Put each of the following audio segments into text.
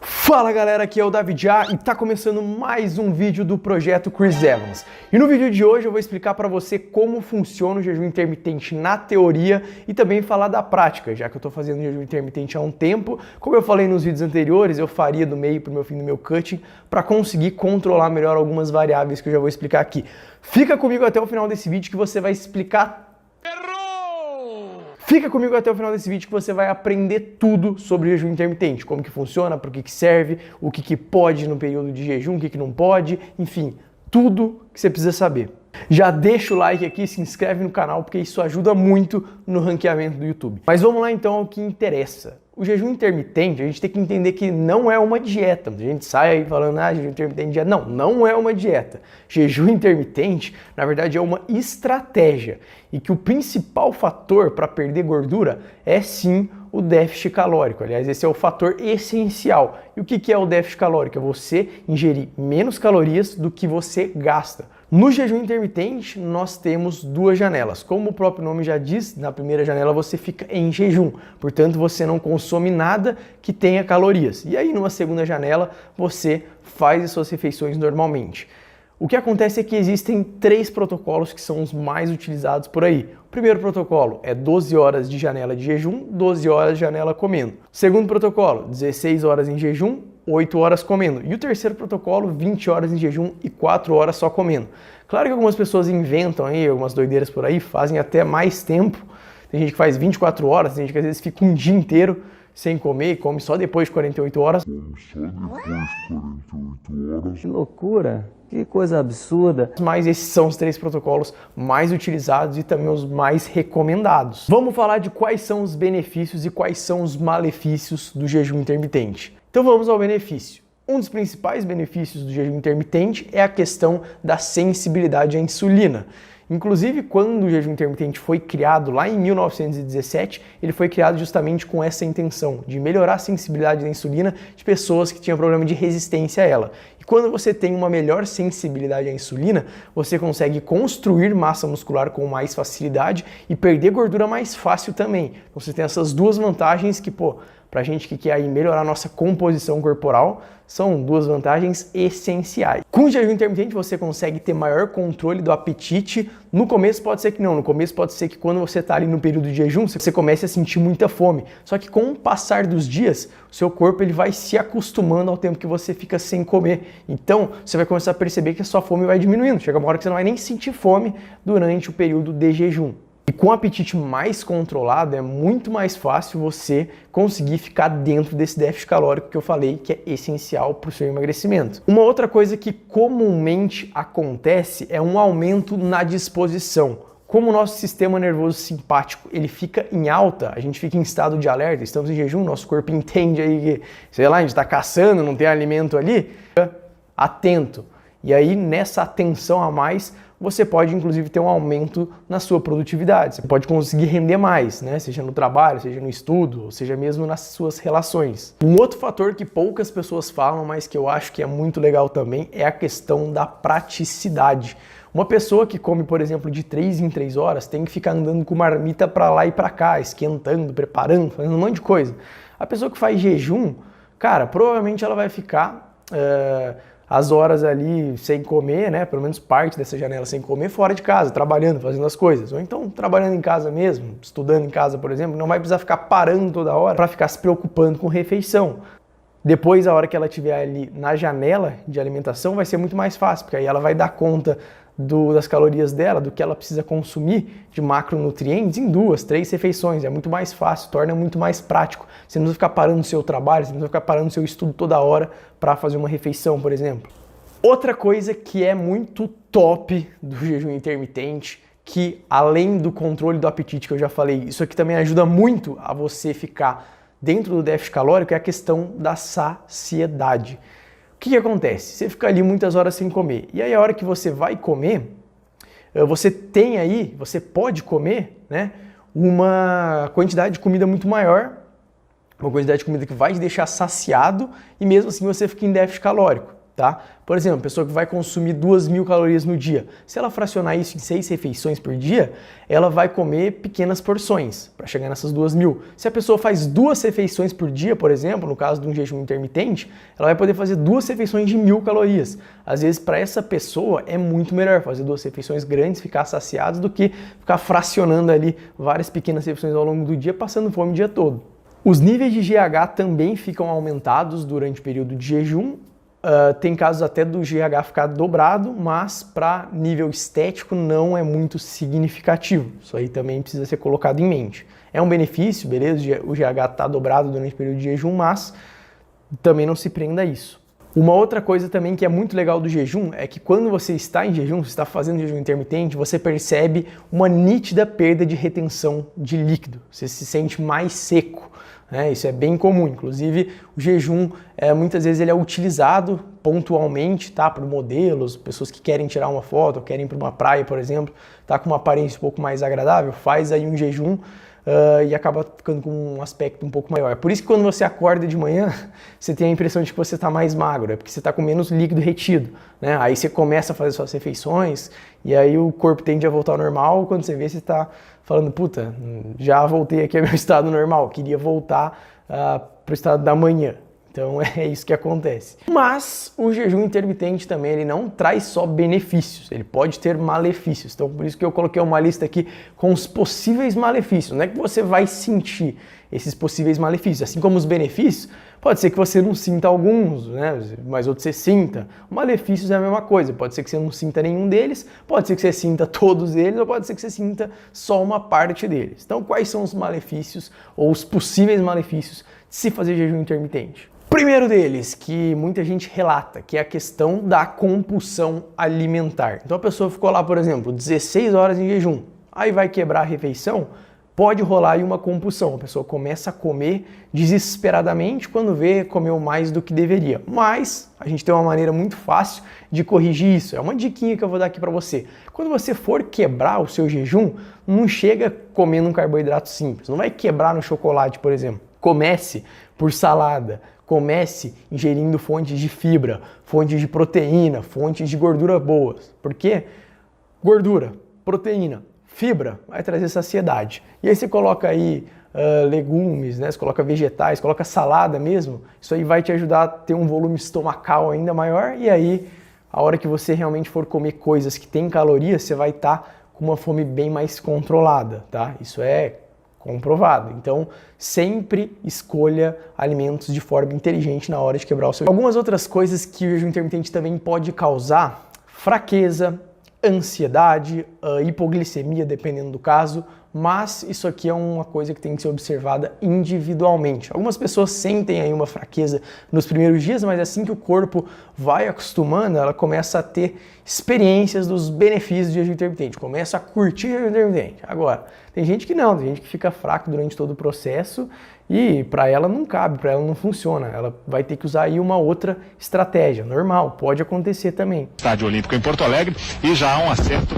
Fala galera, aqui é o David A e tá começando mais um vídeo do projeto Chris Evans. E no vídeo de hoje eu vou explicar para você como funciona o jejum intermitente na teoria e também falar da prática, já que eu tô fazendo jejum intermitente há um tempo. Como eu falei nos vídeos anteriores, eu faria do meio pro meu fim do meu cutting para conseguir controlar melhor algumas variáveis que eu já vou explicar aqui. Fica comigo até o final desse vídeo que você vai explicar. Fica comigo até o final desse vídeo que você vai aprender tudo sobre jejum intermitente, como que funciona, para que serve, o que pode no período de jejum, o que não pode, enfim, tudo que você precisa saber. Já deixa o like aqui, se inscreve no canal, porque isso ajuda muito no ranqueamento do YouTube. Mas vamos lá então ao que interessa. O jejum intermitente, a gente tem que entender que não é uma dieta. A gente sai aí falando, jejum intermitente é dieta. Não, não é uma dieta. Jejum intermitente, na verdade, é uma estratégia. E que o principal fator para perder gordura é sim o déficit calórico. Aliás, esse é o fator essencial. E o que é o déficit calórico? É você ingerir menos calorias do que você gasta. No jejum intermitente, nós temos duas janelas. Como o próprio nome já diz, na primeira janela você fica em jejum. Portanto, você não consome nada que tenha calorias. E aí, numa segunda janela, você faz as suas refeições normalmente. O que acontece é que existem 3 protocolos que são os mais utilizados por aí. O primeiro protocolo é 12 horas de janela de jejum, 12 horas de janela comendo. O segundo protocolo, 16 horas em jejum, 8 horas comendo. E o terceiro protocolo, 20 horas em jejum e 4 horas só comendo. Claro que algumas pessoas inventam aí algumas doideiras por aí, fazem até mais tempo. Tem gente que faz 24 horas, tem gente que às vezes fica um dia inteiro sem comer e come só depois de 48 horas. Que loucura! Que coisa absurda. Mas esses são os 3 protocolos mais utilizados e também os mais recomendados. Vamos falar de quais são os benefícios e quais são os malefícios do jejum intermitente. Então vamos ao benefício. Um dos principais benefícios do jejum intermitente é a questão da sensibilidade à insulina. Inclusive, quando o jejum intermitente foi criado lá em 1917, ele foi criado justamente com essa intenção, de melhorar a sensibilidade da insulina de pessoas que tinham problema de resistência a ela. E quando você tem uma melhor sensibilidade à insulina, você consegue construir massa muscular com mais facilidade e perder gordura mais fácil também. Então você tem essas duas vantagens que, pra gente que quer aí melhorar a nossa composição corporal, são duas vantagens essenciais. Com o jejum intermitente você consegue ter maior controle do apetite. No começo pode ser que não, no começo pode ser que quando você está ali no período de jejum, você comece a sentir muita fome. Só que com o passar dos dias, o seu corpo ele vai se acostumando ao tempo que você fica sem comer. Então você vai começar a perceber que a sua fome vai diminuindo. Chega uma hora que você não vai nem sentir fome durante o período de jejum. E com o apetite mais controlado, é muito mais fácil você conseguir ficar dentro desse déficit calórico que eu falei que é essencial para o seu emagrecimento. Uma outra coisa que comumente acontece é um aumento na disposição. Como o nosso sistema nervoso simpático ele fica em alta, a gente fica em estado de alerta, estamos em jejum, nosso corpo entende aí que, sei lá, a gente está caçando, não tem alimento ali, fica atento. E aí, nessa atenção a mais, você pode, inclusive, ter um aumento na sua produtividade. Você pode conseguir render mais, né? Seja no trabalho, seja no estudo, ou seja mesmo nas suas relações. Um outro fator que poucas pessoas falam, mas que eu acho que é muito legal também, é a questão da praticidade. Uma pessoa que come, por exemplo, de 3 em 3 horas, tem que ficar andando com marmita para lá e para cá, esquentando, preparando, fazendo um monte de coisa. A pessoa que faz jejum, cara, provavelmente ela vai ficar as horas ali sem comer, né? Pelo menos parte dessa janela sem comer, fora de casa, trabalhando, fazendo as coisas. Ou então trabalhando em casa mesmo, estudando em casa, por exemplo, não vai precisar ficar parando toda hora para ficar se preocupando com refeição. Depois, a hora que ela estiver ali na janela de alimentação, vai ser muito mais fácil, porque aí ela vai dar conta das calorias dela, do que ela precisa consumir de macronutrientes em 2, 3 refeições. É muito mais fácil, torna muito mais prático. Você não precisa ficar parando o seu trabalho, você não precisa ficar parando o seu estudo toda hora para fazer uma refeição, por exemplo. Outra coisa que é muito top do jejum intermitente, que além do controle do apetite que eu já falei, isso aqui também ajuda muito a você ficar dentro do déficit calórico, é a questão da saciedade. O que acontece? Você fica ali muitas horas sem comer. E aí a hora que você vai comer, você pode comer, né, uma quantidade de comida muito maior, uma quantidade de comida que vai te deixar saciado e mesmo assim você fica em déficit calórico. tá? Por exemplo, a pessoa que vai consumir 2.000 calorias no dia, se ela fracionar isso em 6 refeições por dia, ela vai comer pequenas porções para chegar nessas 2.000. Se a pessoa faz 2 refeições por dia, por exemplo, no caso de um jejum intermitente, ela vai poder fazer 2 refeições de 1.000 calorias. Às vezes, para essa pessoa, é muito melhor fazer 2 refeições grandes, ficar saciados, do que ficar fracionando ali várias pequenas refeições ao longo do dia, passando fome o dia todo. Os níveis de GH também ficam aumentados durante o período de jejum. Tem casos até do GH ficar dobrado, mas para nível estético não é muito significativo. Isso aí também precisa ser colocado em mente. É um benefício, beleza? O GH está dobrado durante o período de jejum, mas também não se prenda a isso. Uma outra coisa também que é muito legal do jejum é que quando você está em jejum, você está fazendo jejum intermitente, você percebe uma nítida perda de retenção de líquido. Você se sente mais seco. Isso é bem comum, inclusive o jejum muitas vezes ele é utilizado pontualmente, tá, por modelos, pessoas que querem tirar uma foto, querem ir para uma praia, por exemplo, tá com uma aparência um pouco mais agradável, faz aí um jejum e acaba ficando com um aspecto um pouco maior. Por isso que quando você acorda de manhã, você tem a impressão de que você está mais magro, é porque você está com menos líquido retido, né? Aí você começa a fazer suas refeições e aí o corpo tende a voltar ao normal, quando você vê você está falando, puta, já voltei aqui ao meu estado normal, queria voltar para o estado da manhã. Então é isso que acontece. Mas o jejum intermitente também, ele não traz só benefícios, ele pode ter malefícios. Então por isso que eu coloquei uma lista aqui com os possíveis malefícios. Não é que você vai sentir esses possíveis malefícios, assim como os benefícios, pode ser que você não sinta alguns, né? Mas outros você sinta. Malefícios é a mesma coisa, pode ser que você não sinta nenhum deles, pode ser que você sinta todos eles, ou pode ser que você sinta só uma parte deles. Então quais são os malefícios ou os possíveis malefícios de se fazer jejum intermitente? Primeiro deles, que muita gente relata, que é a questão da compulsão alimentar. Então a pessoa ficou lá, por exemplo, 16 horas em jejum, aí vai quebrar a refeição, pode rolar aí uma compulsão. A pessoa começa a comer desesperadamente, quando vê, comeu mais do que deveria. Mas a gente tem uma maneira muito fácil de corrigir isso. É uma diquinha que eu vou dar aqui para você. Quando você for quebrar o seu jejum, não chega comendo um carboidrato simples. Não vai quebrar no chocolate, por exemplo. Comece por salada. Comece ingerindo fontes de fibra, fontes de proteína, fontes de gordura boas. Por quê? Gordura, proteína, fibra vai trazer saciedade. E aí você coloca aí legumes, né? Você coloca vegetais, coloca salada mesmo. Isso aí vai te ajudar a ter um volume estomacal ainda maior. E aí, a hora que você realmente for comer coisas que têm calorias, você vai estar com uma fome bem mais controlada, tá? Isso é comprovado. Então, sempre escolha alimentos de forma inteligente na hora de quebrar o seu. Algumas outras coisas que o jejum intermitente também pode causar: fraqueza, ansiedade, hipoglicemia, dependendo do caso, mas isso aqui é uma coisa que tem que ser observada individualmente. Algumas pessoas sentem aí uma fraqueza nos primeiros dias, mas assim que o corpo vai acostumando, ela começa a ter experiências dos benefícios do jejum intermitente, começa a curtir o jejum intermitente. Agora, tem gente que não, tem gente que fica fraco durante todo o processo e para ela não cabe, para ela não funciona. Ela vai ter que usar aí uma outra estratégia. Normal, pode acontecer também. Estádio Olímpico em Porto Alegre e já há um acerto.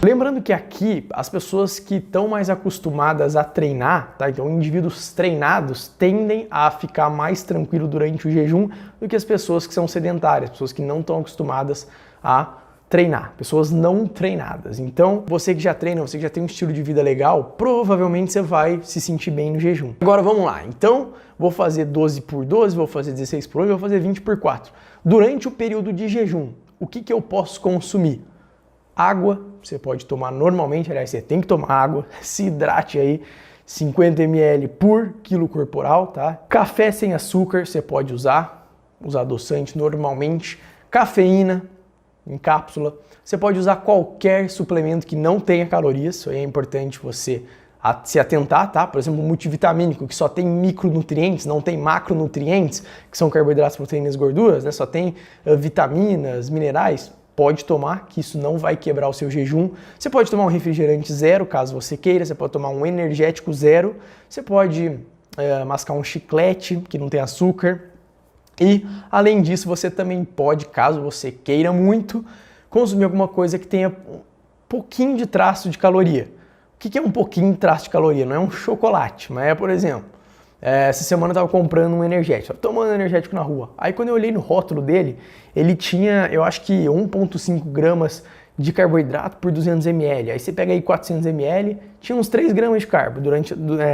Lembrando que aqui, as pessoas que estão mais acostumadas a treinar, tá? Então indivíduos treinados tendem a ficar mais tranquilo durante o jejum do que as pessoas que são sedentárias, pessoas que não estão acostumadas a treinar, pessoas não treinadas. Então, você que já treina, você que já tem um estilo de vida legal, provavelmente você vai se sentir bem no jejum. Agora vamos lá. Então, vou fazer 12 por 12, vou fazer 16 por 8, vou fazer 20 por 4. Durante o período de jejum, o que eu posso consumir? Água, você pode tomar normalmente, aliás, você tem que tomar água, se hidrate aí, 50 ml por quilo corporal, tá? Café sem açúcar, você pode usar adoçante normalmente. Cafeína em cápsula, você pode usar qualquer suplemento que não tenha calorias, isso aí é importante você se atentar, tá? Por exemplo, um multivitamínico que só tem micronutrientes, não tem macronutrientes, que são carboidratos, proteínas, gorduras, né? Só tem vitaminas, minerais. Pode tomar, que isso não vai quebrar o seu jejum. Você pode tomar um refrigerante zero, caso você queira. Você pode tomar um energético zero. Você pode mascar um chiclete que não tem açúcar. E, além disso, você também pode, caso você queira muito, consumir alguma coisa que tenha um pouquinho de traço de caloria. O que é um pouquinho de traço de caloria? Não é um chocolate, mas é, por exemplo, Essa semana eu tava comprando um energético, tava tomando energético na rua. Aí quando eu olhei no rótulo dele, ele tinha, eu acho que 1,5 gramas de carboidrato por 200 ml. Aí você pega aí 400 ml, tinha uns 3 gramas de carbo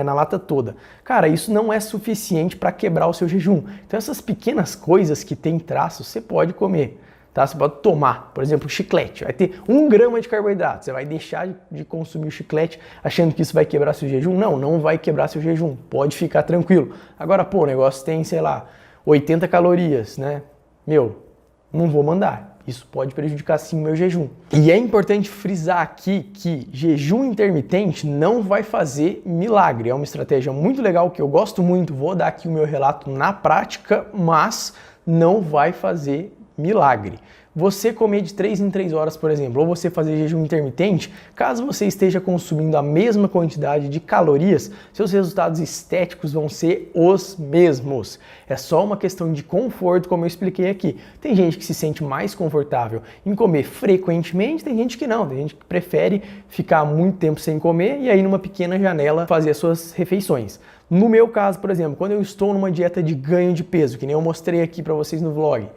na lata toda. Cara, isso não é suficiente para quebrar o seu jejum. Então essas pequenas coisas que tem traços, você pode comer. Tá? Você pode tomar, por exemplo, chiclete. Vai ter 1 grama de carboidrato. Você vai deixar de consumir o chiclete achando que isso vai quebrar seu jejum? Não, não vai quebrar seu jejum. Pode ficar tranquilo. Agora, pô, o negócio tem, sei lá, 80 calorias, né? Meu, não vou mandar. Isso pode prejudicar sim o meu jejum. E é importante frisar aqui que jejum intermitente não vai fazer milagre. É uma estratégia muito legal que eu gosto muito. Vou dar aqui o meu relato na prática, mas não vai fazer milagre. Você comer de 3 em 3 horas, por exemplo, ou você fazer jejum intermitente, caso você esteja consumindo a mesma quantidade de calorias, seus resultados estéticos vão ser os mesmos. É só uma questão de conforto, como eu expliquei aqui. Tem gente que se sente mais confortável em comer frequentemente, tem gente que não, tem gente que prefere ficar muito tempo sem comer e aí numa pequena janela fazer as suas refeições. No meu caso, por exemplo, quando eu estou numa dieta de ganho de peso, que nem eu mostrei aqui para vocês no vlog,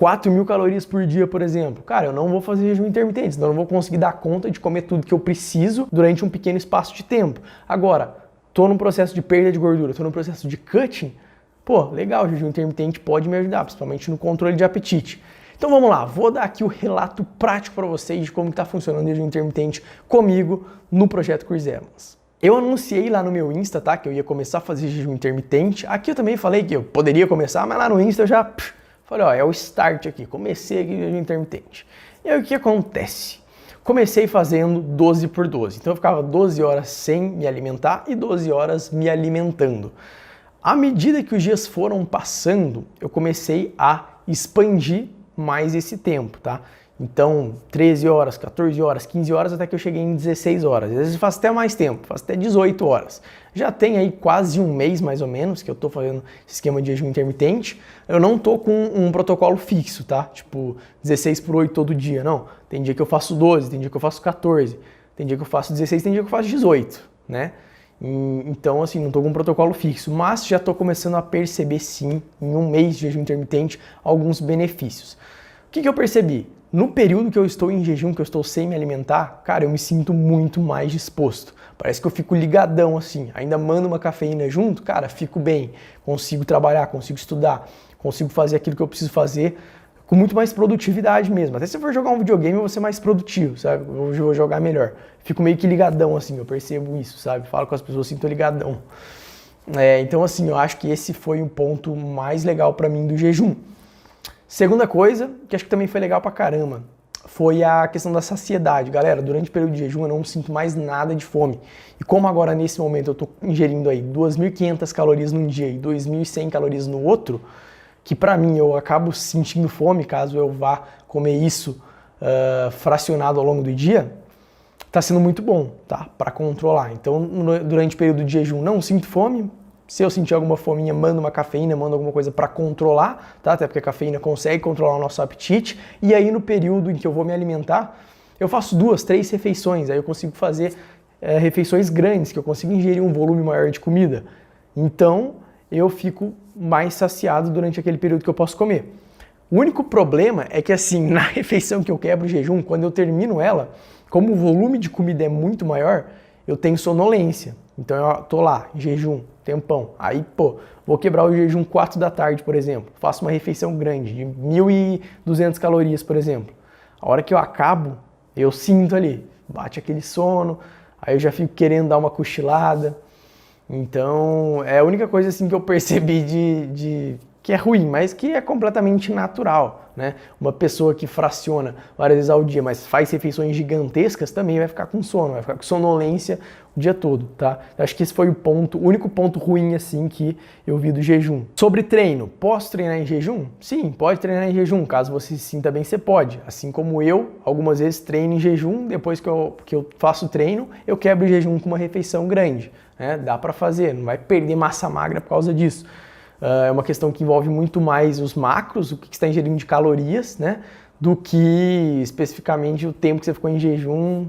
4.000 calorias por dia, por exemplo. Cara, eu não vou fazer jejum intermitente, senão eu não vou conseguir dar conta de comer tudo que eu preciso durante um pequeno espaço de tempo. Agora, tô num processo de perda de gordura, tô num processo de cutting, pô, legal, o jejum intermitente pode me ajudar, principalmente no controle de apetite. Então vamos lá, vou dar aqui o relato prático para vocês de como está funcionando o jejum intermitente comigo no projeto Chris Evans. Eu anunciei lá no meu Insta, tá, que eu ia começar a fazer jejum intermitente. Aqui eu também falei que eu poderia começar, mas lá no Insta eu já falei, ó, é o start aqui, comecei aqui o jejum intermitente. E aí o que acontece? Comecei fazendo 12 por 12, então eu ficava 12 horas sem me alimentar e 12 horas me alimentando. À medida que os dias foram passando, eu comecei a expandir mais esse tempo, tá? Então, 13 horas, 14 horas, 15 horas, até que eu cheguei em 16 horas. Às vezes eu faço até mais tempo, faço até 18 horas. Já tem aí quase um mês, mais ou menos, que eu tô fazendo esse esquema de jejum intermitente. Eu não tô com um protocolo fixo, tá? Tipo, 16 por 8 todo dia, não. Tem dia que eu faço 12, tem dia que eu faço 14, tem dia que eu faço 16, tem dia que eu faço 18, né? Então, assim, não tô com um protocolo fixo, mas já tô começando a perceber, sim, em um mês de jejum intermitente, alguns benefícios. O que eu percebi? No período que eu estou em jejum, que eu estou sem me alimentar, cara, eu me sinto muito mais disposto. Parece que eu fico ligadão assim, ainda mando uma cafeína junto, cara, fico bem, consigo trabalhar, consigo estudar, consigo fazer aquilo que eu preciso fazer com muito mais produtividade mesmo. Até se eu for jogar um videogame, eu vou ser mais produtivo, sabe? Eu vou jogar melhor. Fico meio que ligadão assim, eu percebo isso, sabe? Falo com as pessoas assim, tô ligadão. Então assim, eu acho que esse foi o ponto mais legal pra mim do jejum. Segunda coisa, que acho que também foi legal pra caramba, foi a questão da saciedade. Galera, durante o período de jejum eu não sinto mais nada de fome. E como agora nesse momento eu tô ingerindo aí 2.500 calorias num dia e 2.100 calorias no outro, que pra mim eu acabo sentindo fome caso eu vá comer isso fracionado ao longo do dia, tá sendo muito bom, tá? Pra controlar. Então, durante o período de jejum não sinto fome. Se eu sentir alguma fominha, mando uma cafeína, mando alguma coisa para controlar, tá? Até porque a cafeína consegue controlar o nosso apetite. E aí no período em que eu vou me alimentar, eu faço 2, 3 refeições. Aí eu consigo fazer refeições grandes, que eu consigo ingerir um volume maior de comida. Então eu fico mais saciado durante aquele período que eu posso comer. O único problema é que assim, na refeição que eu quebro o jejum, quando eu termino ela, como o volume de comida é muito maior, eu tenho sonolência. Então eu tô lá, em jejum, tempão. Aí, pô, vou quebrar o jejum 4 da tarde, por exemplo. Faço uma refeição grande, de 1.200 calorias, por exemplo. A hora que eu acabo, eu sinto ali, bate aquele sono, aí eu já fico querendo dar uma cochilada. Então, é a única coisa assim que eu percebi que é ruim, mas que é completamente natural, né? Uma pessoa que fraciona várias vezes ao dia, mas faz refeições gigantescas, também vai ficar com sono, vai ficar com sonolência o dia todo, tá? Eu acho que esse foi o único ponto ruim, assim, que eu vi do jejum. Sobre treino, posso treinar em jejum? Sim, pode treinar em jejum, caso você se sinta bem, você pode. Assim como eu, algumas vezes treino em jejum, depois que eu faço treino, eu quebro o jejum com uma refeição grande, né? Dá pra fazer, não vai perder massa magra por causa disso. É uma questão que envolve muito mais os macros, o que você está ingerindo de calorias, né, do que especificamente o tempo que você ficou em jejum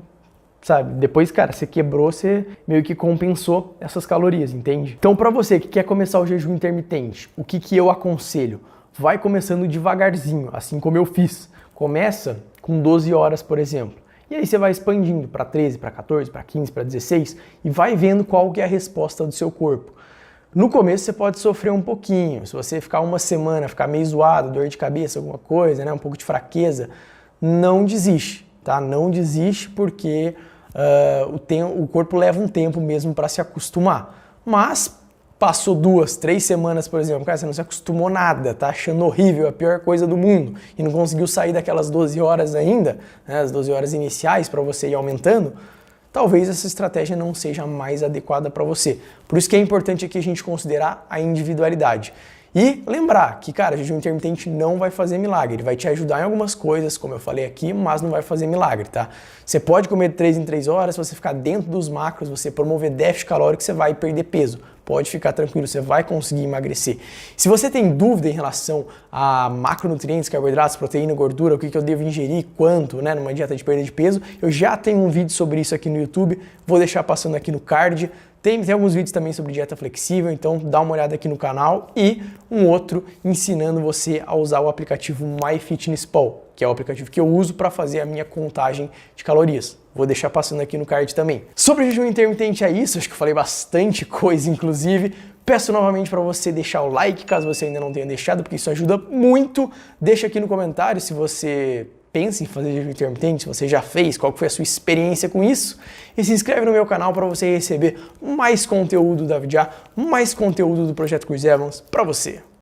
sabe? Depois, cara, você quebrou, você meio que compensou essas calorias, entende? Então, para você que quer começar o jejum intermitente, o que eu aconselho? Vai começando devagarzinho, assim como eu fiz. Começa com 12 horas, por exemplo. E aí você vai expandindo para 13, para 14, para 15, para 16 e vai vendo qual que é a resposta do seu corpo. No começo você pode sofrer um pouquinho. Se você ficar uma semana, ficar meio zoado, dor de cabeça, alguma coisa, né, um pouco de fraqueza, não desiste, tá? Não desiste porque o corpo leva um tempo mesmo para se acostumar. Mas passou 2, 3 semanas, por exemplo, cara, você não se acostumou nada, tá achando horrível, a pior coisa do mundo, e não conseguiu sair daquelas 12 horas ainda, né, as 12 horas iniciais para você ir aumentando, talvez essa estratégia não seja mais adequada para você. Por isso que é importante aqui a gente considerar a individualidade. E lembrar que, cara, jejum intermitente não vai fazer milagre. Ele vai te ajudar em algumas coisas, como eu falei aqui, mas não vai fazer milagre, tá? Você pode comer de 3 em 3 horas, se você ficar dentro dos macros, você promover déficit calórico, você vai perder peso. Pode ficar tranquilo, você vai conseguir emagrecer. Se você tem dúvida em relação a macronutrientes, carboidratos, proteína, gordura, o que eu devo ingerir, quanto, né, numa dieta de perda de peso, eu já tenho um vídeo sobre isso aqui no YouTube, vou deixar passando aqui no card. Tem alguns vídeos também sobre dieta flexível, então dá uma olhada aqui no canal, e um outro ensinando você a usar o aplicativo MyFitnessPal, que é o aplicativo que eu uso para fazer a minha contagem de calorias. Vou deixar passando aqui no card também. Sobre jejum intermitente é isso, acho que eu falei bastante coisa, inclusive. Peço novamente para você deixar o like, caso você ainda não tenha deixado, porque isso ajuda muito. Deixa aqui no comentário se você pensa em fazer jejum intermitente, se você já fez, qual foi a sua experiência com isso. E se inscreve no meu canal para você receber mais conteúdo da Vidyá, mais conteúdo do Projeto Chris Evans para você.